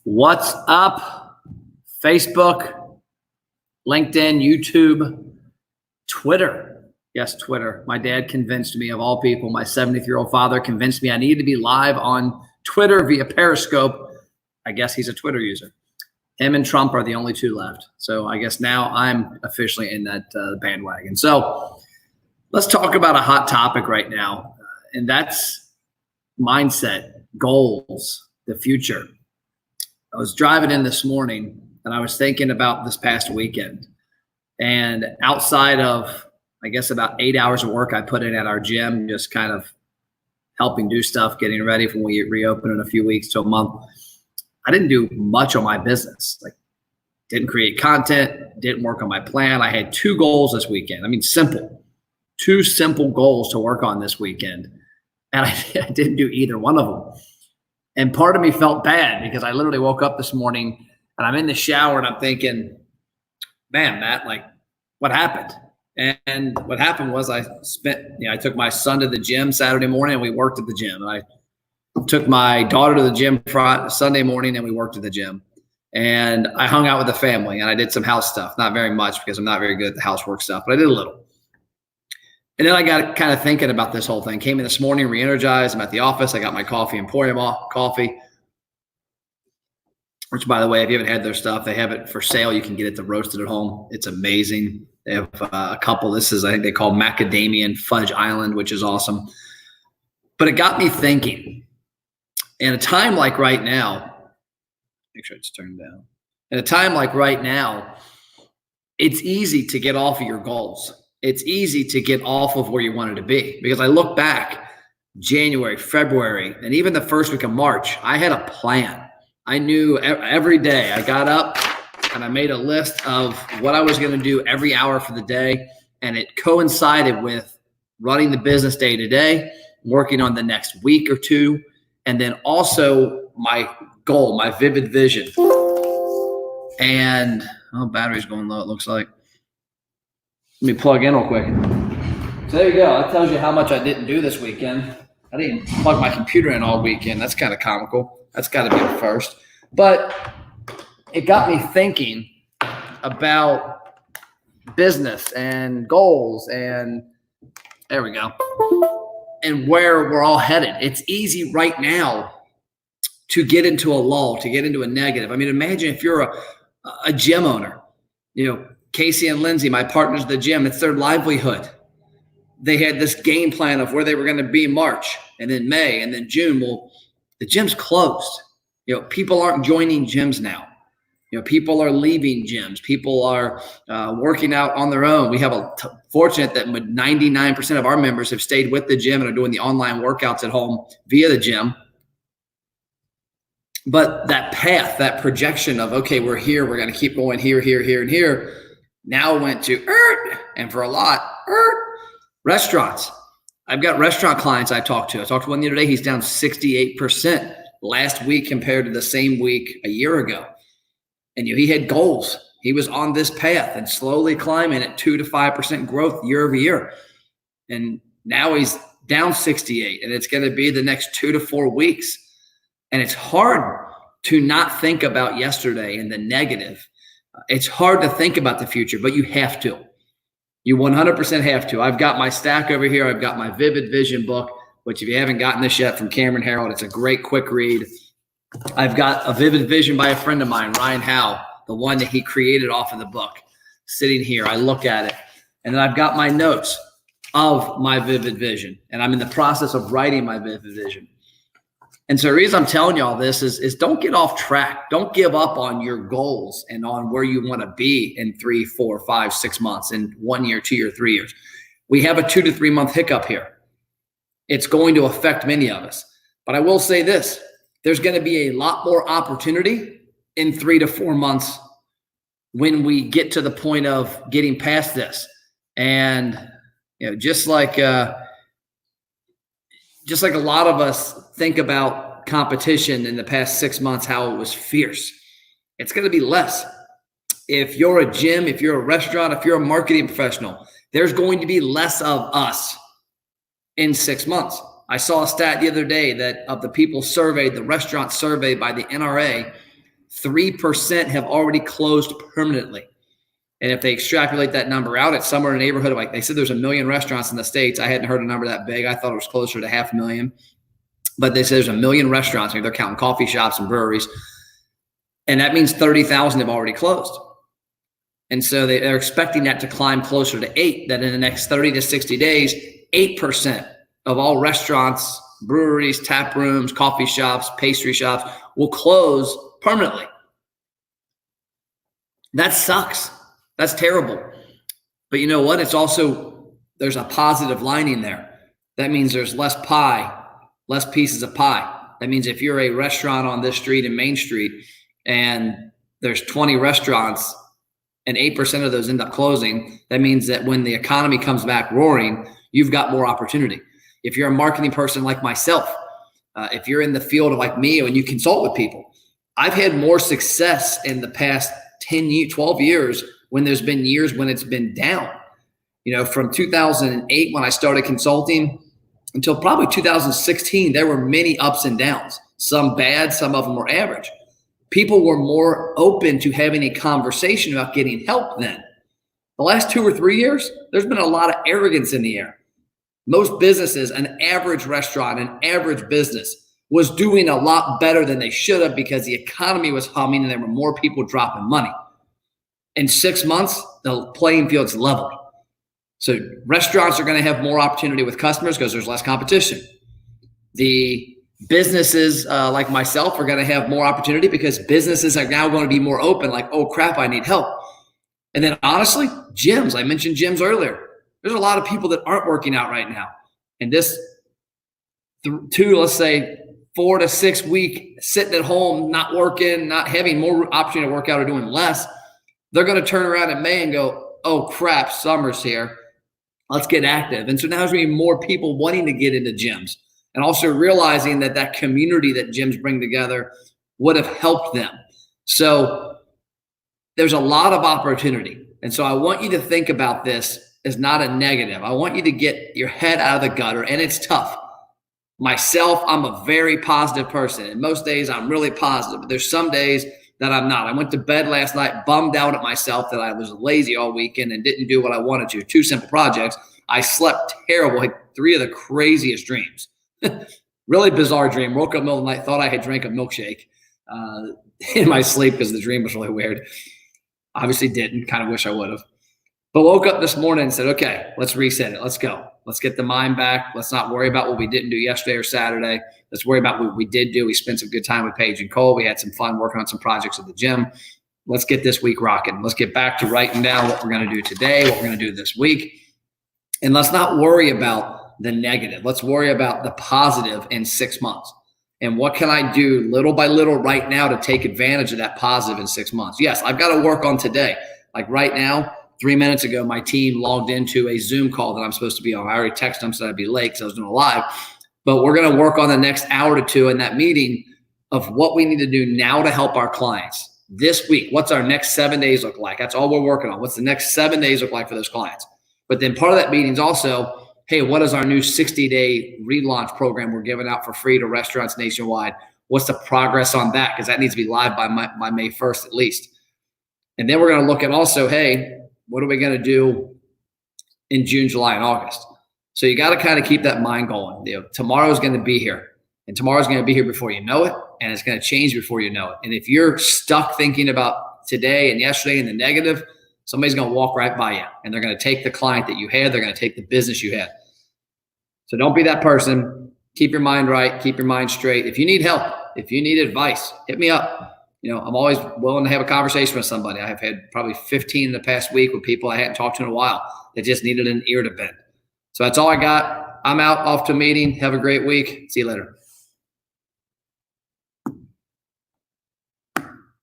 What's up? Facebook, LinkedIn, YouTube, Twitter. Yes, Twitter. My dad convinced me, of all people, my 70-year-old father convinced me I needed to be live on Twitter via Periscope. I guess he's a Twitter user. Him and Trump are the only two left. So I guess now I'm officially in that bandwagon. So let's talk about a hot topic right now, and that's mindset, goals, the future. I was driving in this morning and I was thinking about this past weekend, and outside of, I guess, about 8 hours of work I put in at our gym, just kind of helping do stuff, getting ready for when we reopen in a few weeks to a month, I didn't do much on my business. Like, didn't create content, didn't work on my plan. I had two goals this weekend. I mean, two simple goals to work on this weekend. And I didn't do either one of them. And part of me felt bad because I literally woke up this morning and I'm in the shower and I'm thinking, man, Matt, like, what happened? And what happened was I took my son to the gym Saturday morning and we worked at the gym. And I took my daughter to the gym Sunday morning and we worked at the gym. And I hung out with the family and I did some house stuff. Not very much because I'm not very good at the housework stuff, but I did a little. And then I got kind of thinking about this whole thing. Came in this morning, re-energized. I'm at the office. I got my coffee, Emporium coffee, which, by the way, if you haven't had their stuff, they have it for sale. You can get it to roasted at home. It's amazing. They have a couple. This is, I think they call Macadamian Fudge Island, which is awesome. But it got me thinking. In a time like right now, make sure it's turned down. In a time like right now, it's easy to get off of your goals. It's easy to get off of where you wanted to be, because I look back January, February, and even the first week of March, I had a plan. I knew every day I got up and I made a list of what I was going to do every hour for the day. And it coincided with running the business day to day, working on the next week or two, and then also my goal, my vivid vision. And battery's going low, it looks like. Let me plug in real quick. So there you go. That tells you how much I didn't do this weekend. I didn't plug my computer in all weekend. That's kind of comical. That's got to be the first. But it got me thinking about business and goals, and there we go, and where we're all headed. It's easy right now to get into a lull, to get into a negative. I mean, imagine if you're a gym owner, Casey and Lindsay, my partners at the gym, it's their livelihood. They had this game plan of where they were going to be in March and then May and then June. Well, the gym's closed. People aren't joining gyms now. People are leaving gyms. People are working out on their own. We have fortunate that 99% of our members have stayed with the gym and are doing the online workouts at home via the gym. But that path, that projection of, okay, we're here, we're going to keep going here, here, here, and here, now went to and for a lot, restaurants. I've got restaurant clients I talked to. I talked to one the other day. He's down 68% last week compared to the same week a year ago. And he had goals. He was on this path and slowly climbing at 2 to 5% growth year over year. And now he's down 68, and it's going to be the next 2 to 4 weeks. And it's hard to not think about yesterday and the negative. It's hard to think about the future, but you have to. You 100% have to. I've got my stack over here. I've got my Vivid Vision book, which if you haven't gotten this yet, from Cameron Herold, it's a great quick read. I've got a Vivid Vision by a friend of mine, Ryan Howe, the one that he created off of the book, sitting here. I look at it. And then I've got my notes of my Vivid Vision, and I'm in the process of writing my Vivid Vision. And so the reason I'm telling you all this is don't get off track. Don't give up on your goals and on where you want to be in 3, 4, 5, 6 months, in 1 year, 2 year, 3 years. We have a 2 to 3 month hiccup here. It's going to affect many of us. But I will say this, there's going to be a lot more opportunity in 3 to 4 months when we get to the point of getting past this. And, just like a lot of us think about competition in the past 6 months, how it was fierce, it's going to be less. If you're a gym, if you're a restaurant, if you're a marketing professional, there's going to be less of us in 6 months. I saw a stat the other day that of the people surveyed, the restaurant survey by the NRA, 3% have already closed permanently. And if they extrapolate that number out, it's somewhere in the neighborhood of, like they said, there's 1 million restaurants in the States. I hadn't heard a number that big. I thought it was closer to 500,000. But they say there's 1 million restaurants. They're counting coffee shops and breweries. And that means 30,000 have already closed. And so they're expecting that to climb closer to 8, that in the next 30 to 60 days, 8% of all restaurants, breweries, tap rooms, coffee shops, pastry shops will close permanently. That sucks. That's terrible. But you know what? It's also, there's a positive lining there. That means there's less pie, less pieces of pie. That means if you're a restaurant on this street in Main Street and there's 20 restaurants and 8% of those end up closing, that means that when the economy comes back roaring, you've got more opportunity. If you're a marketing person like myself, if you're in the field of like me and you consult with people, I've had more success in the past 12 years when there's been years when it's been down. You know, from 2008 when I started consulting until probably 2016, there were many ups and downs, some bad, some of them were average. People were more open to having a conversation about getting help then. The last 2 or 3 years, there's been a lot of arrogance in the air. Most businesses, an average restaurant, an average business was doing a lot better than they should have because the economy was humming and there were more people dropping money. In 6 months, the playing field's leveled. So restaurants are going to have more opportunity with customers because there's less competition. The businesses like myself are going to have more opportunity because businesses are now going to be more open, like, oh crap, I need help. And then honestly, gyms, I mentioned gyms earlier. There's a lot of people that aren't working out right now. And this let's say 4 to 6 week sitting at home, not working, not having more opportunity to work out or doing less, they're going to turn around in May and go, oh crap, summer's here. Let's get active. And so now there's going to be more people wanting to get into gyms and also realizing that that community that gyms bring together would have helped them. So there's a lot of opportunity. And so I want you to think about this as not a negative. I want you to get your head out of the gutter, and it's tough. Myself, I'm a very positive person. And most days I'm really positive, but there's some days that I'm not. I went to bed last night bummed out at myself that I was lazy all weekend and didn't do what I wanted to. 2 simple projects. I slept terrible, had 3 of the craziest dreams. Really bizarre dream. Woke up in the middle of the night, thought I had drank a milkshake in my sleep because the dream was really weird. Obviously didn't, kind of wish I would have. But woke up this morning and said, okay, let's reset it. Let's go. Let's get the mind back. Let's not worry about what we didn't do yesterday or Saturday. Let's worry about what we did do. We spent some good time with Paige and Cole. We had some fun working on some projects at the gym. Let's get this week rocking. Let's get back to writing down what we're going to do today, what we're going to do this week. And let's not worry about the negative. Let's worry about the positive in 6 months. And what can I do little by little right now to take advantage of that positive in 6 months? Yes, I've got to work on today. Like right now, 3 minutes ago, my team logged into a Zoom call that I'm supposed to be on. I already texted them so I'd be late because I was doing a live. But we're going to work on the next hour to 2 in that meeting of what we need to do now to help our clients. This week, what's our next 7 days look like? That's all we're working on. What's the next 7 days look like for those clients? But then part of that meeting is also, hey, what is our new 60-day relaunch program we're giving out for free to restaurants nationwide? What's the progress on that? Because that needs to be live by May 1st at least. And then we're going to look at also, hey, what are we going to do in June, July, and August? So you got to kind of keep that mind going. You know, tomorrow's going to be here, and tomorrow's going to be here before you know it, and it's going to change before you know it. And if you're stuck thinking about today and yesterday and the negative, somebody's going to walk right by you, and they're going to take the client that you had. They're going to take the business you had. So don't be that person. Keep your mind right. Keep your mind straight. If you need help, if you need advice, hit me up. You know, I'm always willing to have a conversation with somebody. I have had probably 15 in the past week with people I hadn't talked to in a while that just needed an ear to bend. So that's all I got. I'm out, off to a meeting. Have a great week. See you later.